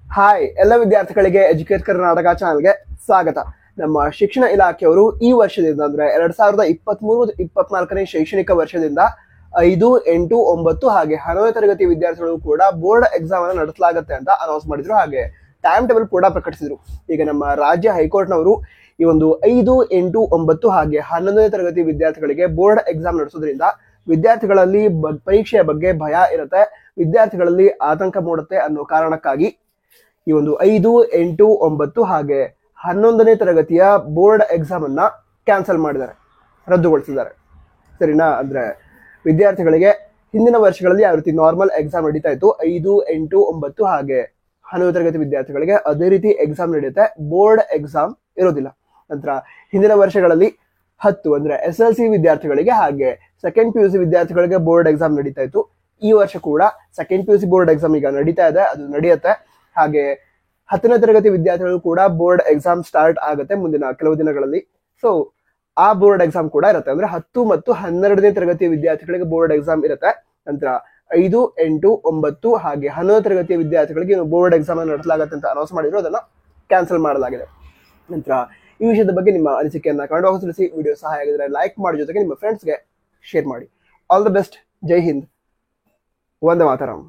Hi ಎಲ್ಲ ವಿದ್ಯಾರ್ಥಿಗಳಿಗೆ educate Karnataka ಚಾನಲ್ಗೆ ಸ್ವಾಗತ. ನಮ್ಮ ಶಿಕ್ಷಣ ಇಲಾಖೆಯವರು ಈ ವರ್ಷದಿಂದ ಅಂದ್ರೆ 2023-24ನೇ ಶೈಕ್ಷಣಿಕ ವರ್ಷದಿಂದ 5, 8, 9 ಹಾಗೆ 11ನೇ ತರಗತಿ ವಿದ್ಯಾರ್ಥಿಗಳು ಕೂಡ ಬೋರ್ಡ್ ಎಕ್ಸಾಮ್ ಅನ್ನು ನಡೆಸಲಾಗುತ್ತೆ ಅಂತ ಅನೌನ್ಸ್ ಮಾಡಿದ್ರು. ಹಾಗೆ ಟೈಮ್ ಟೇಬಲ್ ಕೂಡ ಪ್ರಕಟಿಸಿದ್ರು. ಈಗ ನಮ್ಮ ರಾಜ್ಯ ಹೈಕೋರ್ಟ್ನವರು ಈ ಒಂದು 5, 8, 9 ಹಾಗೆ 11ನೇ ತರಗತಿ ವಿದ್ಯಾರ್ಥಿಗಳಿಗೆ ಬೋರ್ಡ್ ಎಕ್ಸಾಮ್ ನಡೆಸೋದ್ರಿಂದ ವಿದ್ಯಾರ್ಥಿಗಳಲ್ಲಿ ಪರೀಕ್ಷೆಯ ಬಗ್ಗೆ ಭಯ ಇರುತ್ತೆ, ವಿದ್ಯಾರ್ಥಿಗಳಲ್ಲಿ ಆತಂಕ ಮೂಡುತ್ತೆ ಅನ್ನೋ ಕಾರಣಕ್ಕಾಗಿ ಈ ಒಂದು 5, 8, 9 ಹಾಗೆ 11ನೇ ತರಗತಿಯ ಬೋರ್ಡ್ ಎಕ್ಸಾಮ್ ಅನ್ನ ಕ್ಯಾನ್ಸಲ್ ಮಾಡಿದ್ದಾರೆ, ರದ್ದುಗೊಳಿಸಿದ್ದಾರೆ. ಸರಿನಾ? ಅಂದ್ರೆ ವಿದ್ಯಾರ್ಥಿಗಳಿಗೆ ಹಿಂದಿನ ವರ್ಷಗಳಲ್ಲಿ ಯಾವ ರೀತಿ ನಾರ್ಮಲ್ ಎಕ್ಸಾಮ್ ನಡೀತಾ ಇತ್ತು, 5, 8, 9 ಹಾಗೆ 11ನೇ ತರಗತಿ ವಿದ್ಯಾರ್ಥಿಗಳಿಗೆ ಅದೇ ರೀತಿ ಎಕ್ಸಾಮ್ ನಡೆಯುತ್ತೆ, ಬೋರ್ಡ್ ಎಕ್ಸಾಮ್ ಇರೋದಿಲ್ಲ. ನಂತರ ಹಿಂದಿನ ವರ್ಷಗಳಲ್ಲಿ 10 ಅಂದ್ರೆ SLC ವಿದ್ಯಾರ್ಥಿಗಳಿಗೆ ಹಾಗೆ ಸೆಕೆಂಡ್ PUC ವಿದ್ಯಾರ್ಥಿಗಳಿಗೆ ಬೋರ್ಡ್ ಎಕ್ಸಾಮ್ ನಡೀತಾ ಇತ್ತು. ಈ ವರ್ಷ ಕೂಡ ಸೆಕೆಂಡ್ PUC ಬೋರ್ಡ್ ಎಕ್ಸಾಮ್ ಈಗ ನಡೀತಾ ಇದೆ, ಅದು ನಡೆಯುತ್ತೆ. ಹಾಗೆ 10ನೇ ತರಗತಿ ವಿದ್ಯಾರ್ಥಿಗಳು ಕೂಡ ಬೋರ್ಡ್ ಎಕ್ಸಾಮ್ ಸ್ಟಾರ್ಟ್ ಆಗುತ್ತೆ ಮುಂದಿನ ಕೆಲವು ದಿನಗಳಲ್ಲಿ. ಸೊ ಆ ಬೋರ್ಡ್ ಎಕ್ಸಾಮ್ ಕೂಡ ಇರುತ್ತೆ. ಅಂದ್ರೆ 10 ಮತ್ತು 12ನೇ ತರಗತಿ ವಿದ್ಯಾರ್ಥಿಗಳಿಗೆ ಬೋರ್ಡ್ ಎಕ್ಸಾಮ್ ಇರುತ್ತೆ. ನಂತರ 5, 8, 9 ಹಾಗೆ 11ನೇ ತರಗತಿಯ ವಿದ್ಯಾರ್ಥಿಗಳಿಗೆ ಬೋರ್ಡ್ ಎಕ್ಸಾಮ್ ನಡೆಸಲಾಗುತ್ತೆ ಅಂತ ಅನೌನ್ಸ್ ಮಾಡಿದ್ರು, ಅದನ್ನ ಕ್ಯಾನ್ಸಲ್ ಮಾಡಲಾಗಿದೆ. ನಂತರ ಈ ವಿಷಯದ ಬಗ್ಗೆ ನಿಮ್ಮ ಅನಿಸಿಕೆಯನ್ನ ಕಮೆಂಟ್ ಬಾಕ್ಸ್ ತಿಳಿಸಿ. ವಿಡಿಯೋ ಸಹಾಯ ಆಗಿದ್ರೆ ಲೈಕ್ ಮಾಡಿ, ಜೊತೆಗೆ ನಿಮ್ಮ ಫ್ರೆಂಡ್ಸ್ಗೆ ಶೇರ್ ಮಾಡಿ. All the best. ಜೈ ಹಿಂದ್. ವಂದೇ ಮಾತರಂ.